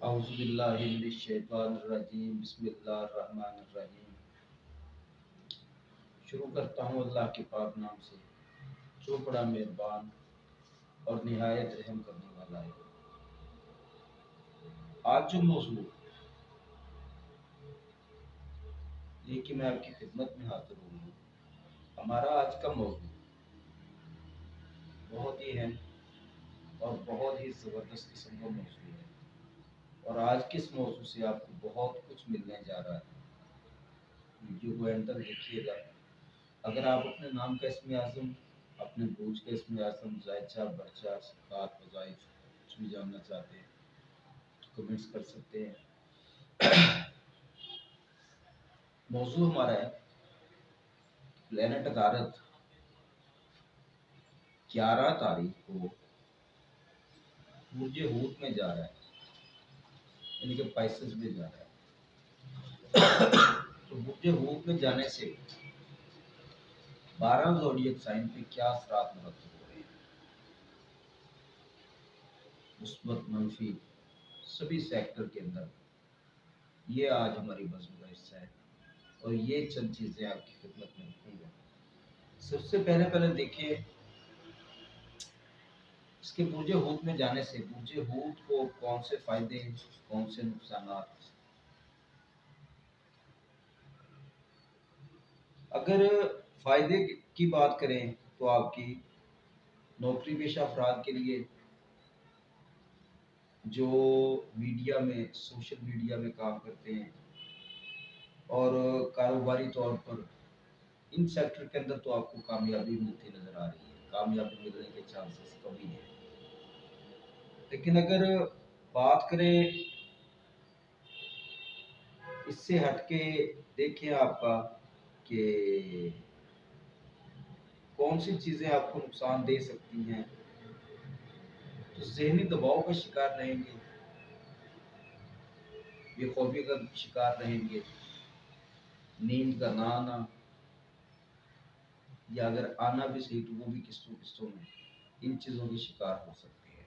औज़ुबिल्लाहिमिनश्शैतानिर्रजीम बिस्मिल्लाहिर्रहमानिर्रहीम। शुरू करता हूँ अल्लाह के पाक नाम से जो बड़ा मेहरबान और निहायत रहम करने वाला है। आज जो मौजूद लेके मैं आपकी खिदमत में हाजिर हूँ, हमारा आज का मौजूद बहुत ही है और बहुत ही ज़बरदस्त किस्म का मौजूद है। और आज के इस मौजूद से आपको बहुत कुछ मिलने जा रहा है। वीडियो को एंड तक देखिएगा। अगर आप अपने नाम का इस्म आज़म, अपने बूझ का इस्म आज़म, जायचा, बच्चा, सकात, वज़ाइफ कुछ भी जानना चाहते हैं तो कमेंट्स कर सकते हैं। मौजू हमारा है प्लेनेट अतारत 11 तारीख को बुर्ज हूत में जा रहा है, यानी कि पाइसेस में जा रहा है। तो बुर्ज हूत में जाने से 12 ज़ोडिएक साइन पे क्या असरात मुरतब हो रहे हैं, मुस्बत मनफी सभी सेक्टर के अंदर, ये आज हमारी बज़्म का हिस्सा है और ये चंद चीज़ें आपकी खिदमत में रखूँगा। सबसे पहले देखिए, इसके बुर्ज हूत में जाने से बुर्ज हूत को कौन से फायदे, कौन से नुकसानात। अगर फायदे की बात करें तो आपकी नौकरी पेशा अफराद के लिए जो मीडिया में, सोशल मीडिया में काम करते हैं और कारोबारी तौर पर इन सेक्टर के अंदर तो आपको कामयाबी मिलती नजर आ रही है, कामयाबी मिलने के चांसेस कभी है। लेकिन अगर बात करें इससे हटके, देखें आपका कि कौन सी चीज़ें आपको नुकसान दे सकती हैं, तो ज़हनी दबाव का शिकार रहेंगे, बेखौफी का शिकार रहेंगे, नींद का ना आना, या अगर आना भी सही तो वो भी किस्तों किस्तों में, इन चीज़ों के शिकार हो सकते हैं।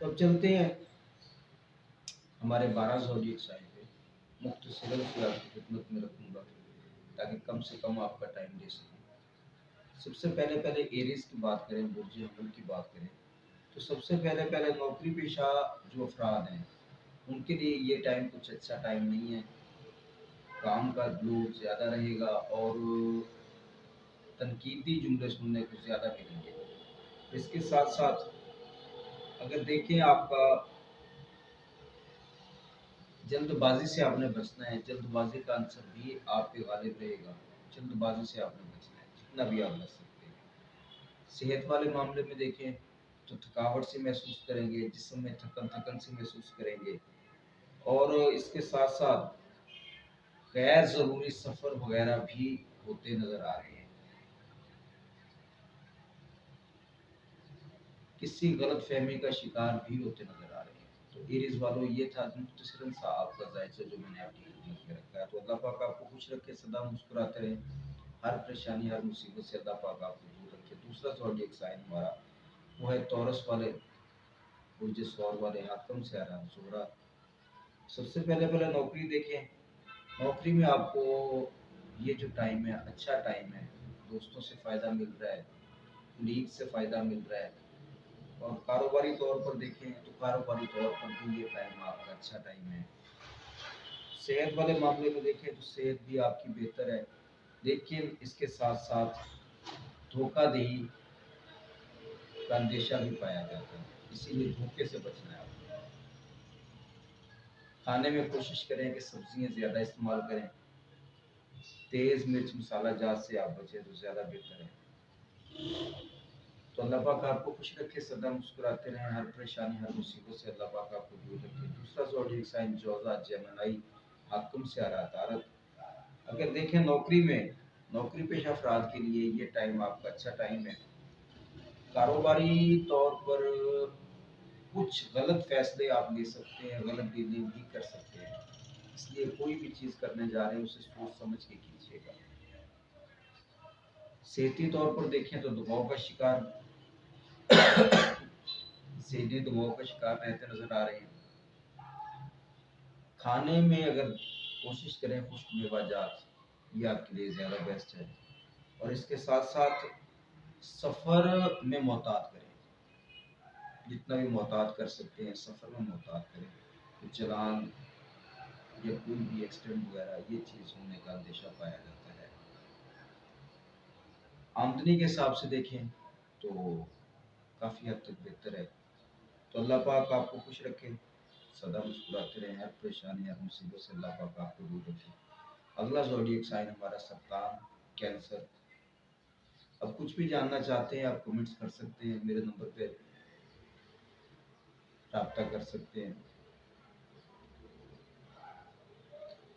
तो अब चलते हैं हमारे 12 ज़ोडिएक साइन पे, मुख्तसरन से आपकी खिदमत में रखूँगा ताकि कम से कम आपका टाइम दे सकूँ। सबसे पहले एरीज की बात करें, बुर्ज हम्ल की बात करें, तो सबसे पहले नौकरी पेशा जो अफराद हैं उनके लिए ये टाइम कुछ अच्छा टाइम नहीं है। काम का लोड ज़्यादा रहेगा और तनकीदी जुमले सुनने को ज़्यादा मिलेंगे। इसके साथ साथ अगर देखें, आपका जल्दबाजी से आपने बचना है, जल्दबाजी का आंसर भी आप पे गालिब रहेगा। जल्दबाजी से आपने बचना है जितना भी आप बच सकते हैं। सेहत वाले मामले में देखें तो थकावट से महसूस करेंगे, जिस्म में थकन थकन से महसूस करेंगे और इसके साथ साथ गैर ज़रूरी सफ़र वगैरह भी होते नज़र आ रहे हैं। किसी गलत फहमी का शिकार भी होते नज़र आ रहे हैं। तो एरीज वालों, ये था मुख्तसरन सा आपका जायज़ा जो मैंने आपकी खिदमत में रखा है। तो अल्लाह पाक आपको खुश रखे, सदा मुस्कुराते रहें, हर परेशानी हर मुसीबत से अल्लाह पाक आपको दूर रखे। दूसरा ज़ोडिएक साइन हमारा वो है टॉरस वाले, बुर्ज सौर वाले, हाकम से आ रहा ज़ोहरा। सबसे पहले नौकरी देखें। नौकरी में आपको ये जो टाइम है अच्छा टाइम है, दोस्तों से फ़ायदा मिल रहा है, लीग से फ़ायदा मिल रहा है। और कारोबारी तौर पर देखें तो कारोबारी तौर पर भी ये टाइम आपका अच्छा टाइम है। सेहत वाले मामले में देखें तो सेहत भी आपकी बेहतर है, लेकिन इसके साथ साथ धोखाधड़ी का अंदेशा भी पाया जाता है, इसीलिए धोखे से बचना है आपको। खाने में कोशिश करें कि सब्जियां ज़्यादा इस्तेमाल करें, तेज़ मिर्च मसाला जात से आप बचें तो ज़्यादा बेहतर है। तो अल्लाह पाक आपको खुश रखे, सदा मुस्कुराते रहें, हर परेशानी हर मुसीबत से अल्लाह पाक आपको दूर रखे। दूसरा ज़ोडिएक साइन जौज़ा जेमिनी, हाकम से आ रहा तारक। अगर देखें नौकरी में, नौकरी पेशा अफराद के लिए ये टाइम आपका अच्छा टाइम है। कारोबारी तौर पर कुछ गलत फैसले आप ले सकते हैं, गलत डीलिंग भी कर सकते हैं, इसलिए कोई भी चीज़ करने जा रहे हैं उसे सोच समझ के कीजिएगा। सेहती तौर पर देखें तो दबाव का शिकार सेहती दुआओं का शिकार रहते नजर आ रहे हैं। खाने में अगर कोशिश करें खुश्क मेवाजात, ये आपके लिए ज़्यादा बेस्ट है। और इसके साथ साथ सफ़र में मोहतात करें, जितना भी मोहतात कर सकते हैं सफ़र में मोहतात करें। तो चलान या कोई भी एक्सीडेंट वगैरह ये चीज़ होने का अंदेशा पाया जाता है। आमदनी के हिसाब से देखें तो काफ़ी हद तक बेहतर है। तो अल्लाह पाक आपको खुश रखे, सदा मुस्कुराते रहें, हर परेशानी हर मुसीबत से अल्लाह पाक आपको दूर रखे। अगला ज़ोडिएक साइन हमारा सरतान, कैंसर। अब कुछ भी जानना चाहते हैं आप कमेंट्स कर सकते हैं, मेरे नंबर पे रब्ता कर सकते हैं।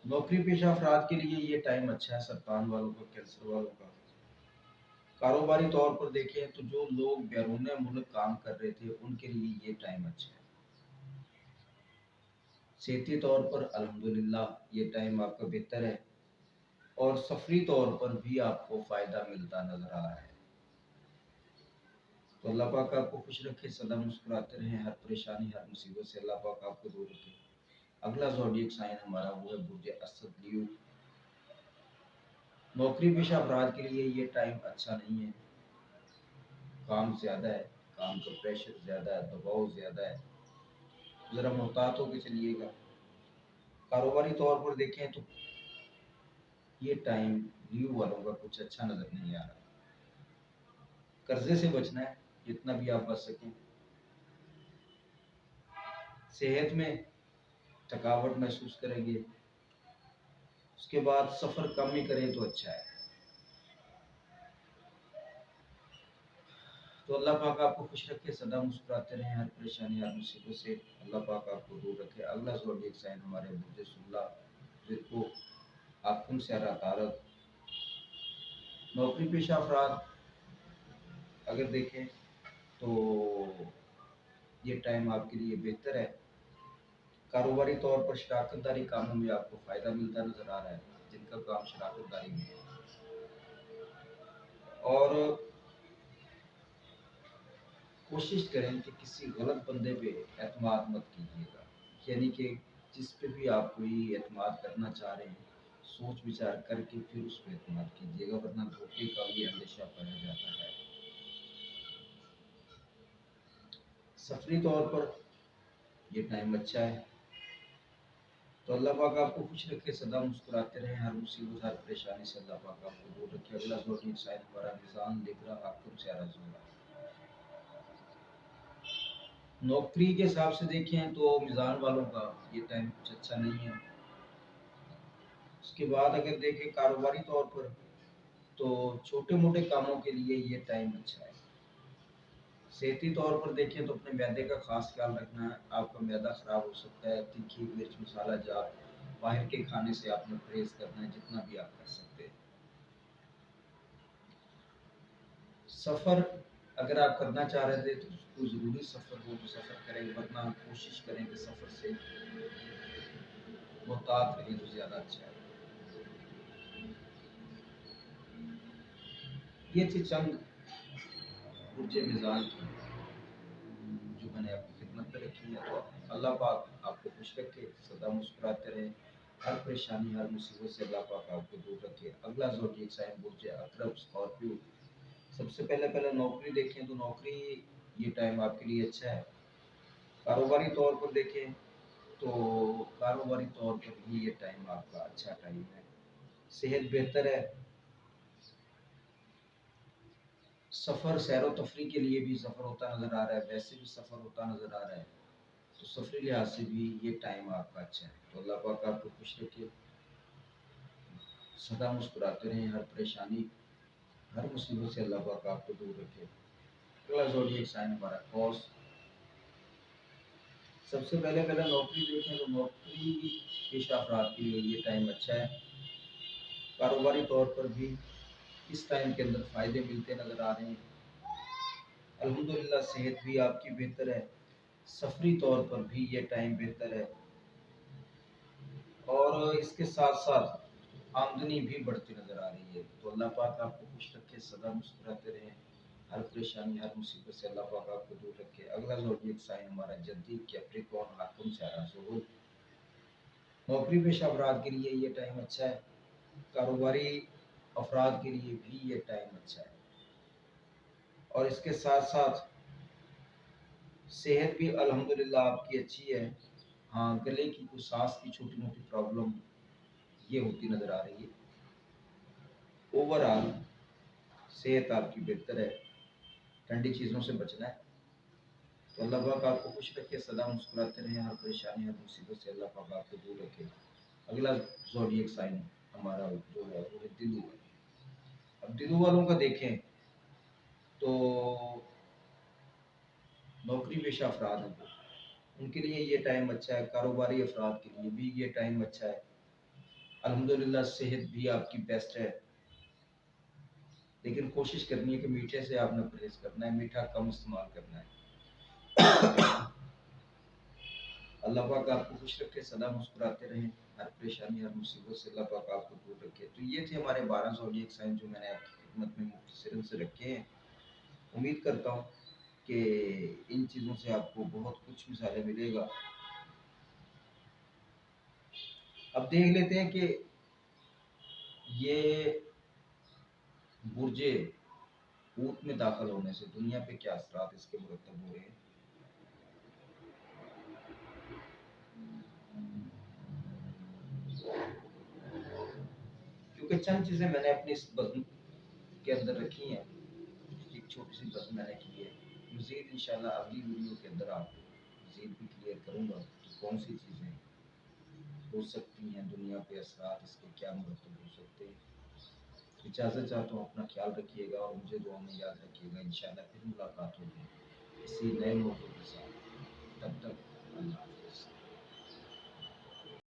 नौकरी पेशा अफराद के लिए ये टाइम अच्छा है, सरतान वालों का, कैंसर वालों का। कारोबारी तौर पर देखें तो जो लोग बैरून मुल्क काम कर रहे थे उनके लिए ये टाइम अच्छा है। सेहती तौर पर अल्हम्दुलिल्लाह ये टाइम आपका बेहतर है। और सफरी तौर पर भी आपको फ़ायदा मिलता नज़र आ रहा है। तो अल्लाह पाक आपको खुश रखे, सदा मुस्कुराते रहें, हर परेशानी हर मुसीबत से अल्लाह पाक आपको दूर रखे। अगला ज़ोडिएक साइन हमारा वो है बुर्ज असद, लियो। नौकरी पेशा अफराद के लिए ये टाइम अच्छा नहीं है। काम ज़्यादा है, काम का प्रेशर ज़्यादा है, दबाव ज़्यादा है, ज़रा मोहतात होकर चलिएगा। कारोबारी तौर पर देखें तो ये टाइम लियो वालों का कुछ अच्छा नज़र नहीं आ रहा। कर्जे से बचना है जितना भी आप बच सकें। सेहत में थकावट महसूस करेंगे, उसके बाद सफ़र कम ही करें तो अच्छा है। तो अल्लाह पाक आपको खुश रखे, सदा मुस्कुराते रहें, हर परेशानी हर मुसीबत से अल्लाह पाक आपको दूर रखे। अगला ज़ोडिएक साइन हमारे बुर्ज सुल्ला, जिनको आकुम स्यारा तारक। नौकरी पेशा अफराद अगर देखें तो ये टाइम आपके लिए बेहतर है। कारोबारी तौर पर शराकतदारी कामों में आपको फ़ायदा मिलता नज़र आ रहा है, जिनका काम शराकतदारी में है। और कोशिश करें कि किसी गलत बंदे पे एतमाद मत कीजिएगा, यानी कि जिस पे भी आप कोई एतमाद करना चाह रहे हैं सोच विचार करके फिर उस पर एतमाद कीजिएगा, वरना धोखे का भी अंदेशा पाया जाता है। सफरी तौर पर ये टाइम अच्छा है। तो अल्लाह पाक आपको खुश रखे, सदा मुस्कुराते रहें, हर मुसीबत हर परेशानी से अल्लाह पाक आपको दूर रखे। अगला ज़ोडिएक साइन हमारा मिज़ान, लिब्रा, आकुम स्यारा ज़ोरा। नौकरी के हिसाब से देखें तो मिज़ान वालों का ये टाइम कुछ अच्छा नहीं है। उसके बाद अगर देखें कारोबारी तौर पर तो छोटे मोटे कामों के लिए ये टाइम अच्छा है। सेहती तौर पर देखें तो अपने मैदे का खास ख्याल रखना है, आपका मैदा खराब हो सकता है। तीखी मिर्च मसाला जात बाहर के खाने से आपने परहेज करना है जितना भी आप कर सकते हैं। सफ़र अगर आप करना चाह रहे थे तो कोई ज़रूरी सफ़र हो तो सफ़र करें, वरना कोशिश करें कि सफ़र से मोहतात रहें तो ज़्यादा अच्छा है। ये थी चंद बुर्ज मिज़ान की जो मैंने आपकी खिदमत में रखी है। तो अल्लाह पाक आपको खुश रखे, सदा मुस्कुराते रहे, हर परेशानी हर मुसीबत से अल्लाह पाक आपको दूर रखे। अगला ज़ोडिएक साइन बुर्ज अक़रब, स्कॉर्पियो। सबसे पहले पहले नौकरी देखें तो नौकरी ये टाइम आपके लिए अच्छा है। कारोबारी तौर पर देखें तो कारोबारी तौर पर भी ये टाइम आपका अच्छा टाइम है। सेहत बेहतर है। सफ़र सैर व तफरी के लिए भी सफ़र होता नज़र आ रहा है, वैसे भी सफ़र होता नज़र आ रहा है। तो सफरी लिहाज से भी ये टाइम आपका अच्छा है। तो अल्लाह पाक आपको खुश रखे, सदा मुस्कुराते रहें, हर परेशानी हर मुसीबत से अल्लाह पाक आपको दूर रखे। अगला ज़ोडिएक साइन हमारा कौस। सबसे पहले पहले नौकरी देखें तो नौकरी पेशा अफराद के लिए ये टाइम अच्छा है। कारोबारी तौर पर भी इस टाइम के अंदर फ़ायदे मिलते नज़र आ रहे हैं। अल्हम्दुलिल्लाह सेहत भी आपकी बेहतर है। सफरी तौर पर भी ये टाइम बेहतर है। और इसके साथ साथ आमदनी भी बढ़ती नजर आ रही है। तो अल्लाह पाक आपको खुश रखे, सदा मुस्कुराते रहें, हर परेशानी हर मुसीबत से अल्लाह पाक आपको दूर रखे। अगला ज़ोडिएक साइन हमारा जल्दी कैप्रिकॉर्न हाकुम सारा ज़ुहुल। नौकरी पेशा अफराद के लिए ये टाइम अच्छा है, कारोबारी अफराद के लिए भी ये टाइम अच्छा है, और इसके साथ साथ सेहत भी अल्हम्दुलिल्लाह आपकी अच्छी है। हाँ, गले की कुछ सांस की छोटी मोटी प्रॉब्लम ये होती नज़र आ रही है। ओवरऑल सेहत आपकी बेहतर है, ठंडी चीज़ों से बचना है। तो अल्लाह पाक आपको खुश रखे, सदा मुस्कुराते रहें, हर परेशानी हर मुसीबत से अल्लाह पाक आपको दूर रखे। अगला ज़ोडिएक साइन हमारा जो है वो है दिलू है। अब दिलू वालों का देखें तो नौकरी पेशा अफराद हैं जो, उनके लिए ये टाइम अच्छा है, कारोबारी अफराद के लिए भी ये टाइम अच्छा है। अल्हम्दुलिल्लाह सेहत भी आपकी बेस्ट है, लेकिन कोशिश करनी है कि मीठे से आपने परहेज करना है, मीठा कम इस्तेमाल करना है। अल्लाह पाक आपको खुश रखे, सदा मुस्कुराते रहें, हर परेशानी हर मुसीबत से अल्लाह पाक आपको दूर रखे। तो ये थे हमारे 12 ज़ोडिएक साइन जो मैंने आपकी खिदमत में मुख्तसरन से रखे हैं। उम्मीद करता हूँ कि इन चीज़ों से आपको बहुत कुछ मिसालें मिलेगा। अब देख लेते हैं कि ये बुर्जे ऊत में दाखिल होने से दुनिया पे क्या असरात इसके मुरतब हो रहे हैं। क्योंकि चंद चीज़ें मैंने अपनी इस बज़्म के अंदर रखी हैं, एक छोटी सी बज़्म मैंने की है। मज़ीद इंशाल्लाह अगली वीडियो के अंदर आपको मज़ीद भी क्लियर करूँगा कि कौन सी चीज़ें हो सकती हैं, दुनिया पे असरात इसके क्या मुरतब हो सकते हैं। इजाज़त चाहता हूँ, अपना ख्याल रखिएगा और मुझे दुआ में याद रखिएगा। इंशाल्लाह फिर मुलाकात होगी किसी नए मौजूद के साथ।